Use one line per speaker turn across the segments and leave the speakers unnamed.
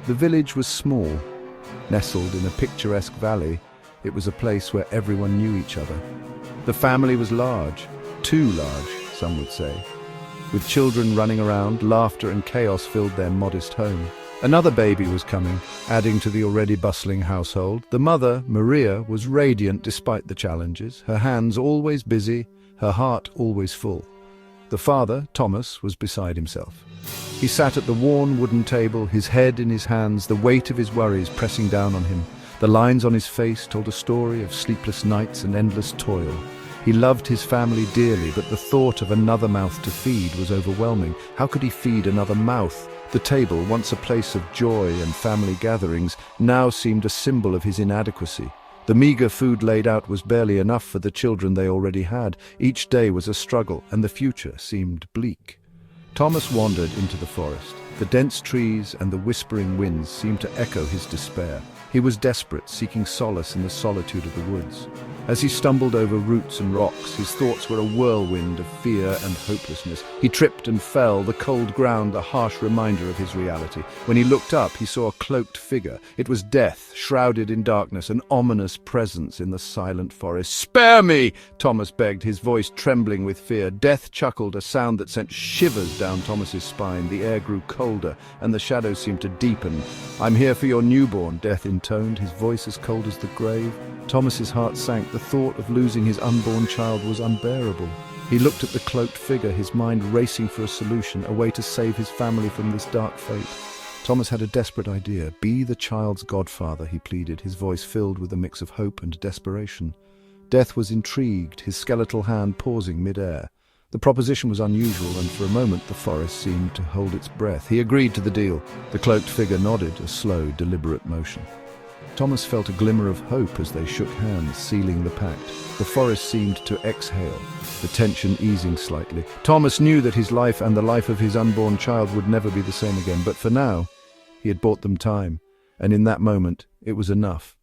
The village was small. Nestled in a picturesque valley, it was a place where everyone knew each other. The family was large, too large, some would say. With children running around, laughter and chaos filled their modest home. Another baby was coming, adding to the already bustling household. The mother, Maria, was radiant despite the challenges, her hands always busy, her heart always full. The father, Thomas, was beside himself. He sat at the worn wooden table, his head in his hands, the weight of his worries pressing down on him. The lines on his face told a story of sleepless nights and endless toil. He loved his family dearly, but the thought of another mouth to feed was overwhelming. How could he feed another mouth? The table, once a place of joy and family gatherings, now seemed a symbol of his inadequacy. The meager food laid out was barely enough for the children they already had. Each day was a struggle, and the future seemed bleak. Thomas wandered into the forest. The dense trees and the whispering winds seemed to echo his despair. He was desperate, seeking solace in the solitude of the woods. As he stumbled over roots and rocks, his thoughts were a whirlwind of fear and hopelessness. He tripped and fell, the cold ground a harsh reminder of his reality. When he looked up, he saw a cloaked figure. It was Death, shrouded in darkness, an ominous presence in the silent forest. "Spare me!" Thomas begged, his voice trembling with fear. Death chuckled, a sound that sent shivers down Thomas's spine. The air grew colder, and the shadows seemed to deepen. "I'm here for your newborn," Death intoned, his voice as cold as the grave. Thomas's heart sank. The thought of losing his unborn child was unbearable. He looked at the cloaked figure, his mind racing for a solution, a way to save his family from this dark fate. Thomas had a desperate idea. "Be the child's godfather," he pleaded, his voice filled with a mix of hope and desperation. Death was intrigued, his skeletal hand pausing mid-air. The proposition was unusual, and for a moment the forest seemed to hold its breath. He agreed to the deal. The cloaked figure nodded, a slow, deliberate motion. Thomas felt a glimmer of hope as they shook hands, sealing the pact. The forest seemed to exhale, the tension easing slightly. Thomas knew that his life and the life of his unborn child would never be the same again, but for now, he had bought them time, and in that moment, it was enough.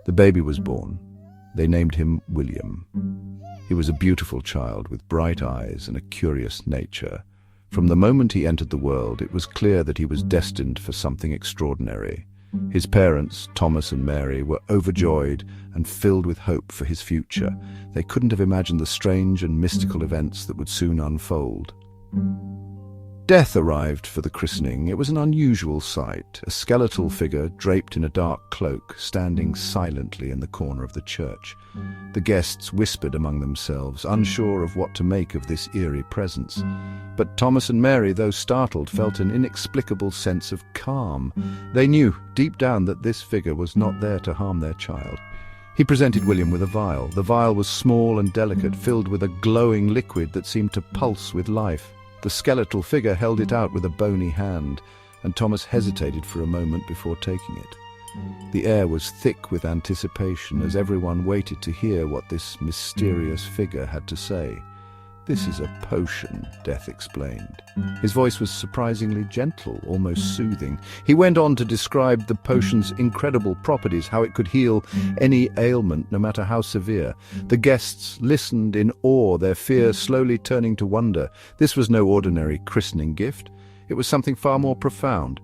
The baby was born. They named him William. He was a beautiful child with bright eyes and a curious nature. From the moment he entered the world, it was clear that he was destined for something extraordinary. His parents, Thomas and Mary, were overjoyed and filled with hope for his future. They couldn't have imagined the strange and mystical events that would soon unfold. Death arrived for the christening. It was an unusual sight, a skeletal figure draped in a dark cloak, standing silently in the corner of the church. The guests whispered among themselves, unsure of what to make of this eerie presence. But Thomas and Mary, though startled, felt an inexplicable sense of calm. They knew, deep down, that this figure was not there to harm their child. He presented William with a vial. The vial was small and delicate, filled with a glowing liquid that seemed to pulse with life. The skeletal figure held it out with a bony hand, and Thomas hesitated for a moment before taking it. The air was thick with anticipation as everyone waited to hear what this mysterious figure had to say. "This is a potion," Death explained. His voice was surprisingly gentle, almost soothing. He went on to describe the potion's incredible properties, how it could heal any ailment, no matter how severe. The guests listened in awe, their fear slowly turning to wonder. This was no ordinary christening gift. It was something far more profound.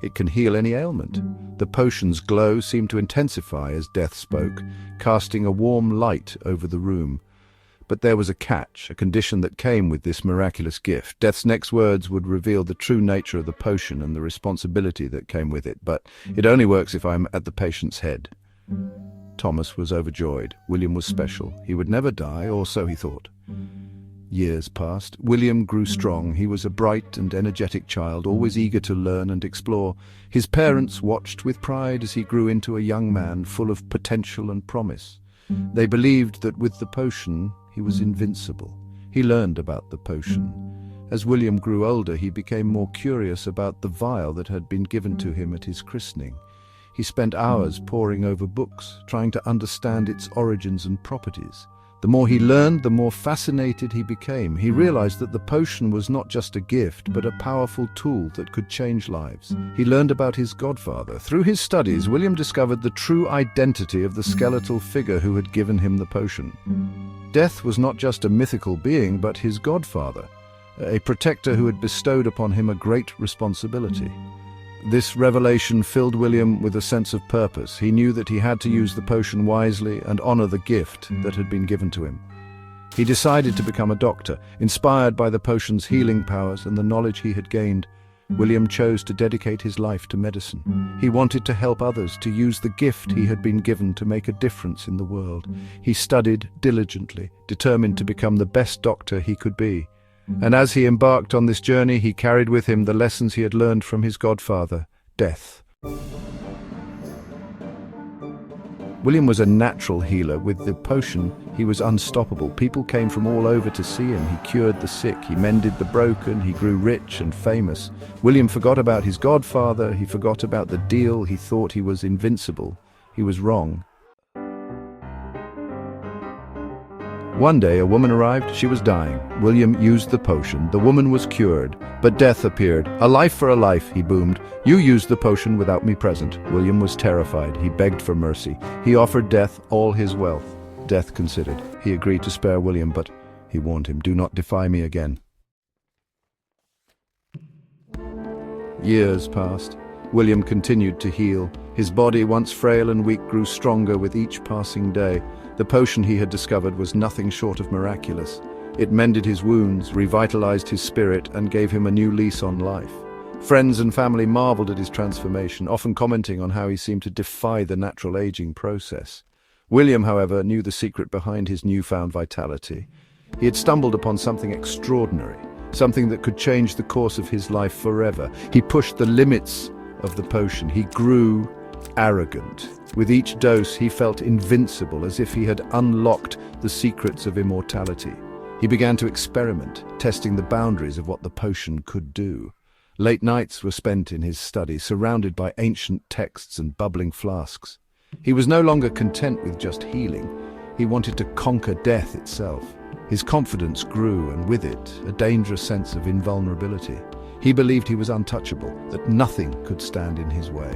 It can heal any ailment. The potion's glow seemed to intensify as Death spoke, casting a warm light over the room. But there was a catch, a condition that came with this miraculous gift. Death's next words would reveal the true nature of the potion and the responsibility that came with it. "But it only works if I'm at the patient's head." Thomas was overjoyed. William was special. He would never die, or so he thought. Years passed. William grew strong. He was a bright and energetic child, always eager to learn and explore. His parents watched with pride as he grew into a young man full of potential and promise. They believed that with the potion, he was invincible. He learned about the potion. As William grew older, he became more curious about the vial that had been given to him at his christening. He spent hours poring over books, trying to understand its origins and properties. The more he learned, the more fascinated he became. He realized that the potion was not just a gift, but a powerful tool that could change lives. He learned about his godfather. Through his studies, William discovered the true identity of the skeletal figure who had given him the potion. Death was not just a mythical being, but his godfather, a protector who had bestowed upon him a great responsibility. This revelation filled William with a sense of purpose. He knew that he had to use the potion wisely and honor the gift that had been given to him. He decided to become a doctor. Inspired by the potion's healing powers and the knowledge he had gained, William chose to dedicate his life to medicine. He wanted to help others, to use the gift he had been given to make a difference in the world. He studied diligently, determined to become the best doctor he could be. And as he embarked on this journey, he carried with him the lessons he had learned from his godfather, death. William was a natural healer. With the potion, he was unstoppable. People came from all over to see him. He cured the sick, he mended the broken, he grew rich and famous. William forgot about his godfather, he forgot about the deal. He thought he was invincible. He was wrong. One day a woman arrived. She was dying. William used the potion. The woman was cured, but death appeared. "A life for a life," he boomed. "You used the potion without me present." William was terrified. He begged for mercy. He offered death all his wealth. Death considered. He agreed to spare William, but he warned him, "Do not defy me again." Years passed. William continued to heal. His body, once frail and weak, grew stronger with each passing day. The potion he had discovered was nothing short of miraculous. It mended his wounds, revitalized his spirit, and gave him a new lease on life. Friends and family marveled at his transformation, often commenting on how he seemed to defy the natural aging process. William, however, knew the secret behind his newfound vitality. He had stumbled upon something extraordinary, something that could change the course of his life forever. He pushed the limits of the potion. He grew arrogant. With each dose, he felt invincible, as if he had unlocked the secrets of immortality. He began to experiment, testing the boundaries of what the potion could do. Late nights were spent in his study, surrounded by ancient texts and bubbling flasks. He was no longer content with just healing. He wanted to conquer death itself. His confidence grew, and with it, a dangerous sense of invulnerability. He believed he was untouchable, that nothing could stand in his way.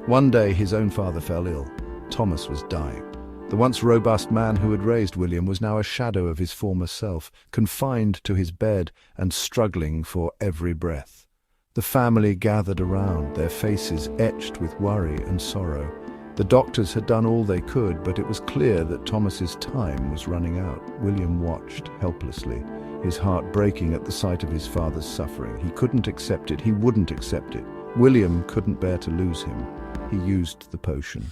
One day, his own father fell ill. Thomas was dying. The once robust man who had raised William was now a shadow of his former self, confined to his bed and struggling for every breath. The family gathered around, their faces etched with worry and sorrow. The doctors had done all they could, but it was clear that Thomas's time was running out. William watched helplessly, his heart breaking at the sight of his father's suffering. He couldn't accept it. He wouldn't accept it. William couldn't bear to lose him. He used the potion.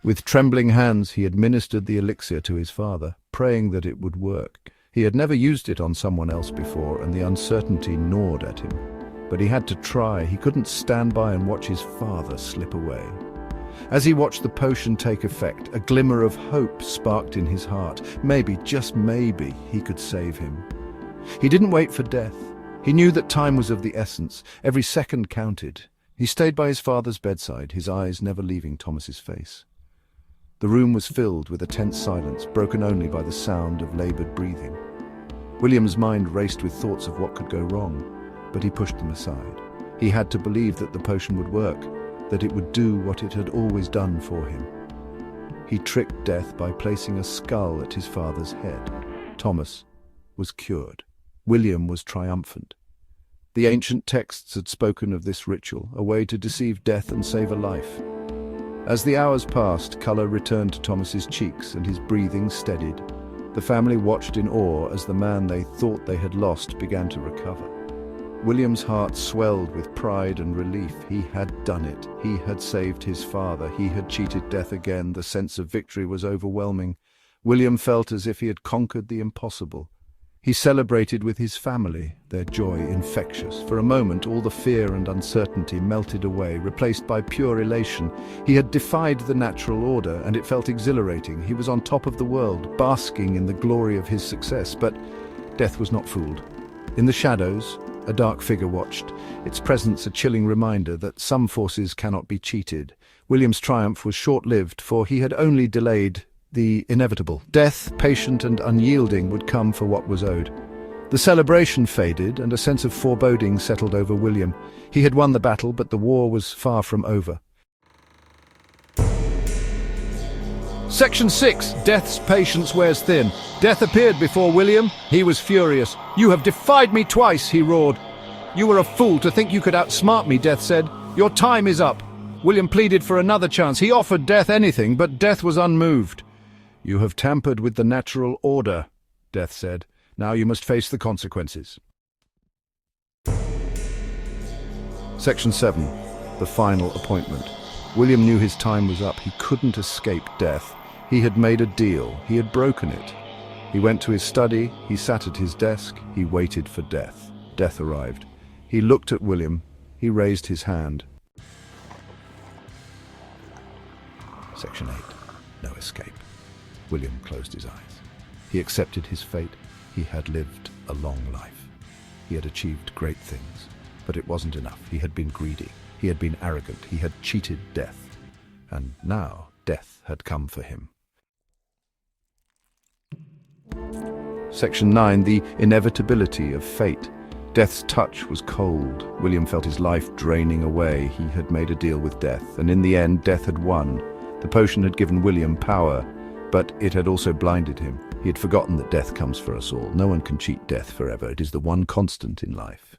With trembling hands, he administered the elixir to his father, praying that it would work. He had never used it on someone else before, and the uncertainty gnawed at him. But he had to try. He couldn't stand by and watch his father slip away. As he watched the potion take effect, a glimmer of hope sparked in his heart. Maybe, just maybe, he could save him. He didn't wait for death. He knew that time was of the essence. Every second counted. He stayed by his father's bedside, his eyes never leaving Thomas's face. The room was filled with a tense silence, broken only by the sound of labored breathing. William's mind raced with thoughts of what could go wrong, but he pushed them aside. He had to believe that the potion would work, that it would do what it had always done for him. He tricked death by placing a skull at his father's head. Thomas was cured. William was triumphant. The ancient texts had spoken of this ritual, a way to deceive death and save a life. As the hours passed, color returned to Thomas's cheeks and his breathing steadied. The family watched in awe as the man they thought they had lost began to recover. William's heart swelled with pride and relief. He had done it. He had saved his father. He had cheated death again. The sense of victory was overwhelming. William felt as if he had conquered the impossible. He celebrated with his family, their joy infectious. For a moment, all the fear and uncertainty melted away, replaced by pure elation. He had defied the natural order, and it felt exhilarating. He was on top of the world, basking in the glory of his success. But death was not fooled. In the shadows, a dark figure watched, its presence a chilling reminder that some forces cannot be cheated. William's triumph was short-lived, for he had only delayed the inevitable. Death, patient and unyielding, would come for what was owed. The celebration faded, and a sense of foreboding settled over William. He had won the battle, but the war was far from over. Section 6. Death's patience wears thin. Death appeared before William. He was furious. "You have defied me twice," he roared. "You were a fool to think you could outsmart me," Death said. "Your time is up." William pleaded for another chance. He offered Death anything, but Death was unmoved. "You have tampered with the natural order," Death said. "Now you must face the consequences." Section 7. The final appointment. William knew his time was up. He couldn't escape death. He had made a deal. He had broken it. He went to his study. He sat at his desk. He waited for death. Death arrived. He looked at William. He raised his hand. Section 8. No escape. William closed his eyes. He accepted his fate. He had lived a long life. He had achieved great things. But it wasn't enough. He had been greedy. He had been arrogant. He had cheated death. And now death had come for him. Section 9. The inevitability of fate. Death's touch was cold. William felt his life draining away. He had made a deal with death, and in the end, death had won. The potion had given William power, but it had also blinded him. He had forgotten that death comes for us all. No one can cheat death forever. It is the one constant in life.